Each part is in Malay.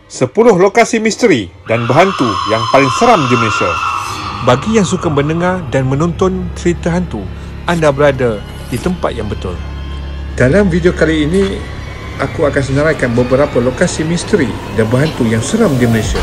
10 lokasi misteri dan berhantu yang paling seram di Malaysia. Bagi yang suka mendengar dan menonton cerita hantu, anda berada di tempat yang betul. Dalam video kali ini, aku akan senaraikan beberapa lokasi misteri dan berhantu yang seram di Malaysia.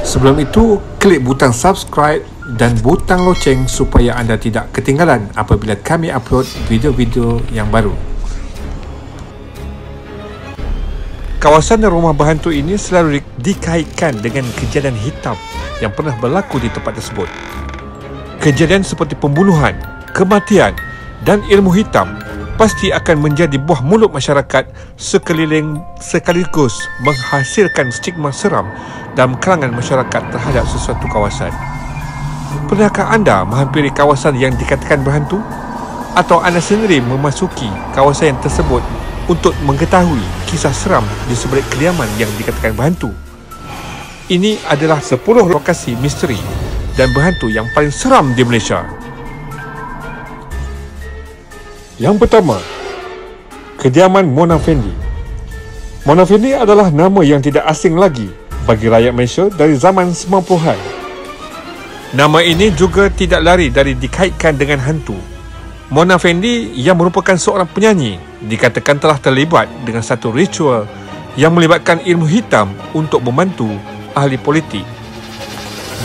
Sebelum itu, klik butang subscribe dan butang loceng supaya anda tidak ketinggalan apabila kami upload video-video yang baru. Kawasan rumah berhantu ini selalu dikaitkan dengan kejadian hitam yang pernah berlaku di tempat tersebut. Kejadian seperti pembunuhan, kematian dan ilmu hitam pasti akan menjadi buah mulut masyarakat sekeliling, sekaligus menghasilkan stigma seram dalam kalangan masyarakat terhadap sesuatu kawasan. Pernahkah anda menghampiri kawasan yang dikatakan berhantu? Atau anda sendiri memasuki kawasan yang tersebut untuk mengetahui kisah seram di sebalik kediaman yang dikatakan berhantu? Ini adalah 10 lokasi misteri dan berhantu yang paling seram di Malaysia. Yang pertama, kediaman Mona Fendi. Mona Fendi adalah nama yang tidak asing lagi bagi rakyat Malaysia dari zaman 90-an. Nama ini juga tidak lari dari dikaitkan dengan hantu. Mona Fendi yang merupakan seorang penyanyi dikatakan telah terlibat dengan satu ritual yang melibatkan ilmu hitam untuk membantu ahli politik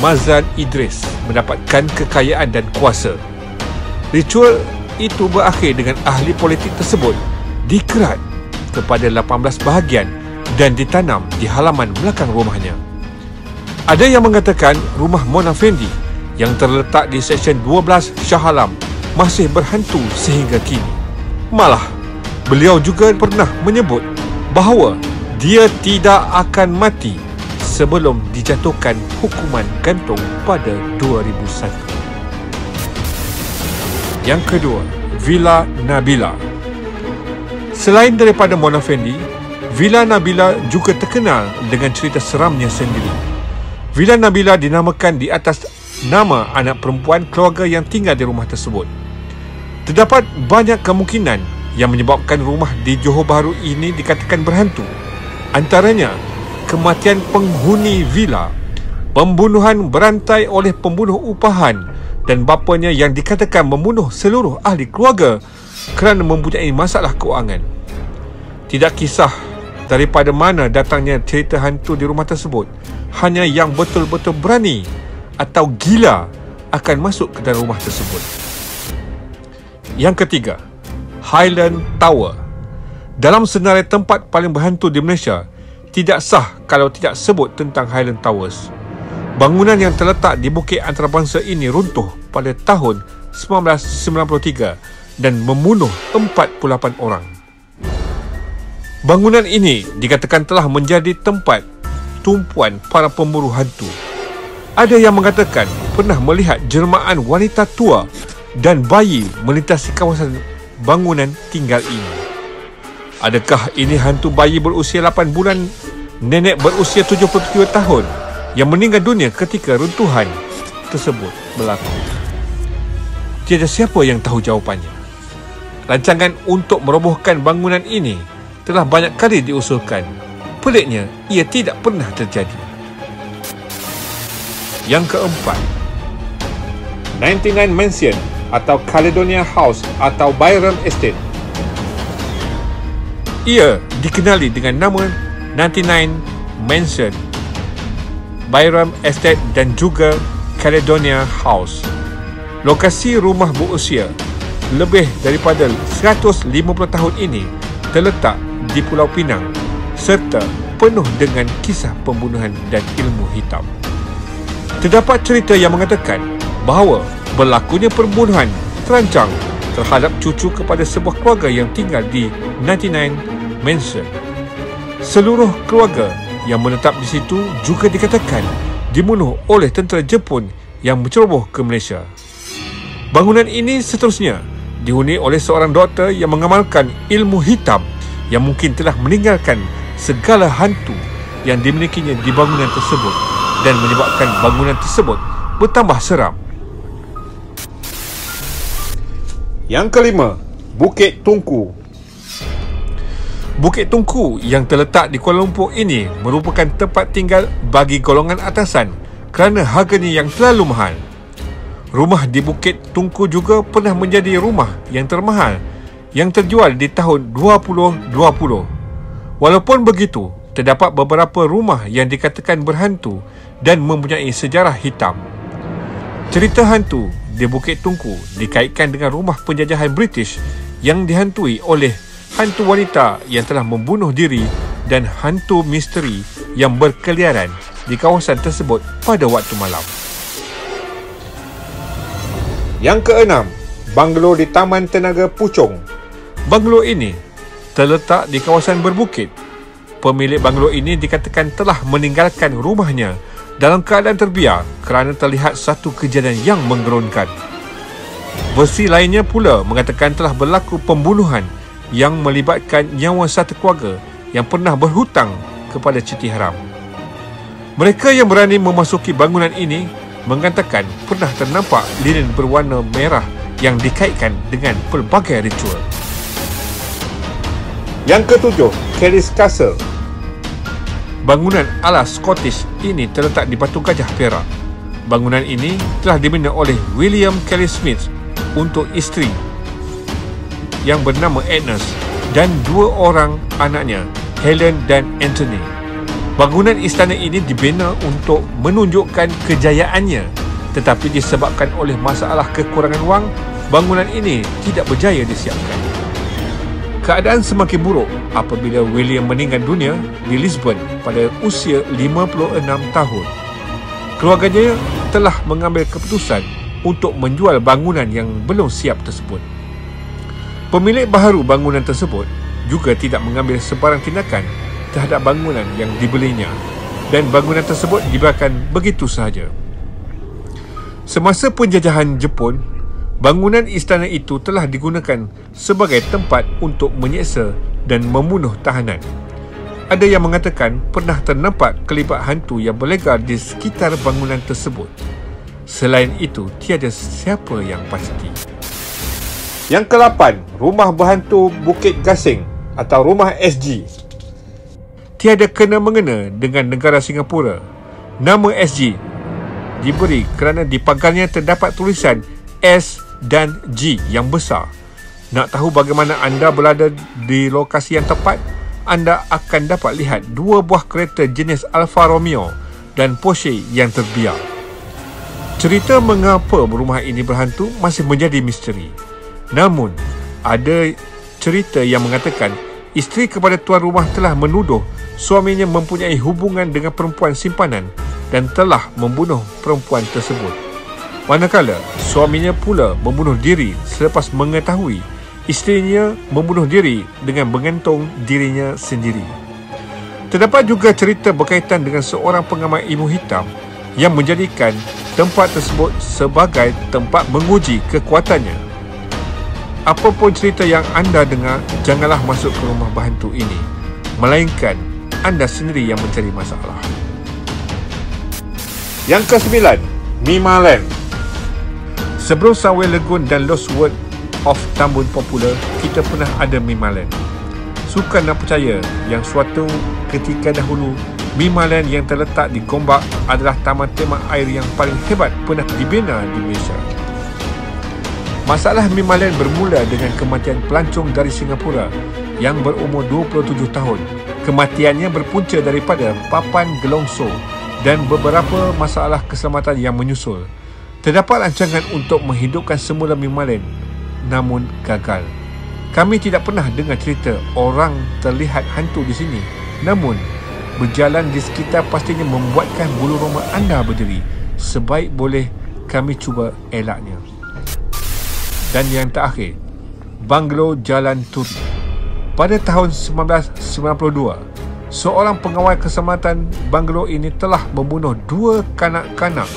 Mazlan Idris mendapatkan kekayaan dan kuasa. Ritual itu berakhir dengan ahli politik tersebut dikerat kepada 18 bahagian dan ditanam di halaman belakang rumahnya. Ada yang mengatakan rumah Mona Fendi yang terletak di Seksyen 12 Shah Alam masih berhantu sehingga kini. Malah, beliau juga pernah menyebut bahawa dia tidak akan mati sebelum dijatuhkan hukuman gantung pada 2001. Yang kedua, Villa Nabila. Selain daripada Mona Fendi, Villa Nabila juga terkenal dengan cerita seramnya sendiri. Villa Nabila dinamakan di atas nama anak perempuan keluarga yang tinggal di rumah tersebut. Terdapat banyak kemungkinan yang menyebabkan rumah di Johor Bahru ini dikatakan berhantu. Antaranya, kematian penghuni villa, pembunuhan berantai oleh pembunuh upahan dan bapanya yang dikatakan membunuh seluruh ahli keluarga kerana mempunyai masalah keuangan. Tidak kisah daripada mana datangnya cerita hantu di rumah tersebut, hanya yang betul-betul berani atau gila akan masuk ke dalam rumah tersebut. Yang ketiga, Highland Tower. Dalam senarai tempat paling berhantu di Malaysia, tidak sah kalau tidak sebut tentang Highland Towers. Bangunan yang terletak di Bukit Antarabangsa ini runtuh pada tahun 1993 dan membunuh 48 orang. Bangunan ini dikatakan telah menjadi tempat tumpuan para pemburu hantu. Ada yang mengatakan pernah melihat jelmaan wanita tua dan bayi melintasi kawasan bangunan tinggal ini. Adakah ini hantu bayi berusia 8 bulan, nenek berusia 73 tahun yang meninggal dunia ketika runtuhan tersebut berlaku? Tiada siapa yang tahu jawapannya. Rancangan untuk merobohkan bangunan ini telah banyak kali diusulkan. Peliknya, ia tidak pernah terjadi. Yang keempat, 99 Mansion atau Caledonia House atau Byram Estate. Ia dikenali dengan nama 99 Mansion, Byram Estate dan juga Caledonia House. Lokasi rumah berusia lebih daripada 150 tahun ini terletak di Pulau Pinang serta penuh dengan kisah pembunuhan dan ilmu hitam. Terdapat cerita yang mengatakan bahawa berlakunya pembunuhan terancang terhadap cucu kepada sebuah keluarga yang tinggal di 99 Mansion. Seluruh keluarga yang menetap di situ juga dikatakan dibunuh oleh tentera Jepun yang menceroboh ke Malaysia. Bangunan ini seterusnya dihuni oleh seorang doktor yang mengamalkan ilmu hitam yang mungkin telah meninggalkan segala hantu yang dimilikinya di bangunan tersebut dan menyebabkan bangunan tersebut bertambah seram. Yang kelima, Bukit Tungku. Bukit Tungku yang terletak di Kuala Lumpur ini merupakan tempat tinggal bagi golongan atasan kerana harganya yang terlalu mahal. Rumah di Bukit Tungku juga pernah menjadi rumah yang termahal yang terjual di tahun 2020. Walaupun begitu, terdapat beberapa rumah yang dikatakan berhantu dan mempunyai sejarah hitam. Cerita hantu di Bukit Tungku dikaitkan dengan rumah penjajahan British yang dihantui oleh hantu wanita yang telah membunuh diri dan hantu misteri yang berkeliaran di kawasan tersebut pada waktu malam. Yang keenam, banglo di Taman Tenaga Puchong. Banglo ini terletak di kawasan berbukit. Pemilik banglo ini dikatakan telah meninggalkan rumahnya dalam keadaan terbiar kerana terlihat satu kejadian yang menggeronkan. Versi lainnya pula mengatakan telah berlaku pembunuhan yang melibatkan nyawa satu keluarga yang pernah berhutang kepada Citi Haram. Mereka yang berani memasuki bangunan ini mengatakan pernah ternampak lilin berwarna merah yang dikaitkan dengan pelbagai ritual. Yang ketujuh, Kelly's Castle. Bangunan ala Scottish ini terletak di Batu Gajah, Perak. Bangunan ini telah dibina oleh William Kelly Smith untuk isteri yang bernama Agnes dan dua orang anaknya, Helen dan Anthony. Bangunan istana ini dibina untuk menunjukkan kejayaannya, tetapi disebabkan oleh masalah kekurangan wang, bangunan ini tidak berjaya disiapkan. Keadaan semakin buruk apabila William meninggal dunia di Lisbon pada usia 56 tahun. Keluarganya telah mengambil keputusan untuk menjual bangunan yang belum siap tersebut. Pemilik baharu bangunan tersebut juga tidak mengambil sebarang tindakan terhadap bangunan yang dibelinya dan bangunan tersebut dibiarkan begitu sahaja. Semasa penjajahan Jepun, bangunan istana itu telah digunakan sebagai tempat untuk menyeksa dan membunuh tahanan. Ada yang mengatakan pernah ternampak kelibat hantu yang berlegar di sekitar bangunan tersebut. Selain itu, tiada siapa yang pasti. Yang ke-8, Rumah Berhantu Bukit Gasing atau Rumah SG. Tiada kena-mengena dengan negara Singapura. Nama SG diberi kerana di pagarnya terdapat tulisan S dan G yang besar. Nak tahu bagaimana anda berada di lokasi yang tepat? Anda akan dapat lihat dua buah kereta jenis Alfa Romeo dan Porsche yang terbiar. Cerita mengapa rumah ini berhantu masih menjadi misteri. Namun, ada cerita yang mengatakan isteri kepada tuan rumah telah menuduh suaminya mempunyai hubungan dengan perempuan simpanan dan telah membunuh perempuan tersebut. Manakala, suaminya pula membunuh diri selepas mengetahui isterinya membunuh diri dengan menggantung dirinya sendiri. Terdapat juga cerita berkaitan dengan seorang pengamal ilmu hitam yang menjadikan tempat tersebut sebagai tempat menguji kekuatannya. Apapun cerita yang anda dengar, janganlah masuk ke rumah berhantu ini, melainkan anda sendiri yang mencari masalah. Yang ke-9, Mimaland. Sebelum Sunway Lagoon dan Lost World of Tambun popular, kita pernah ada Mimaland. Sukan nak percaya yang suatu ketika dahulu, Mimaland yang terletak di Gombak adalah taman tema air yang paling hebat pernah dibina di Malaysia. Masalah Mimaland bermula dengan kematian pelancong dari Singapura yang berumur 27 tahun. Kematiannya berpunca daripada papan gelongso dan beberapa masalah keselamatan yang menyusul. Terdapat rancangan untuk menghidupkan semula Mimaland, namun gagal. Kami tidak pernah dengar cerita orang terlihat hantu di sini. Namun, berjalan di sekitar pastinya membuatkan bulu roma anda berdiri. Sebaik boleh, kami cuba elaknya. Dan yang terakhir, Banglo Jalan Turi. Pada tahun 1992, seorang pengawal keselamatan banglo ini telah membunuh 2 kanak-kanak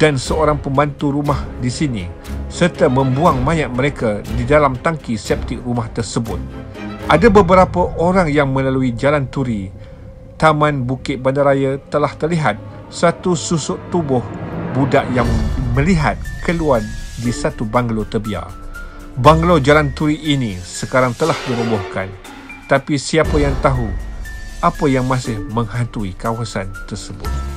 dan seorang pembantu rumah di sini serta membuang mayat mereka di dalam tangki septik rumah tersebut. Ada beberapa orang yang melalui Jalan Turi, Taman Bukit Bandaraya, telah terlihat satu susuk tubuh budak yang melihat keluar di satu banglo terbiar. Banglo Jalan Turi ini sekarang telah dirobohkan. Tetapi siapa yang tahu apa yang masih menghantui kawasan tersebut?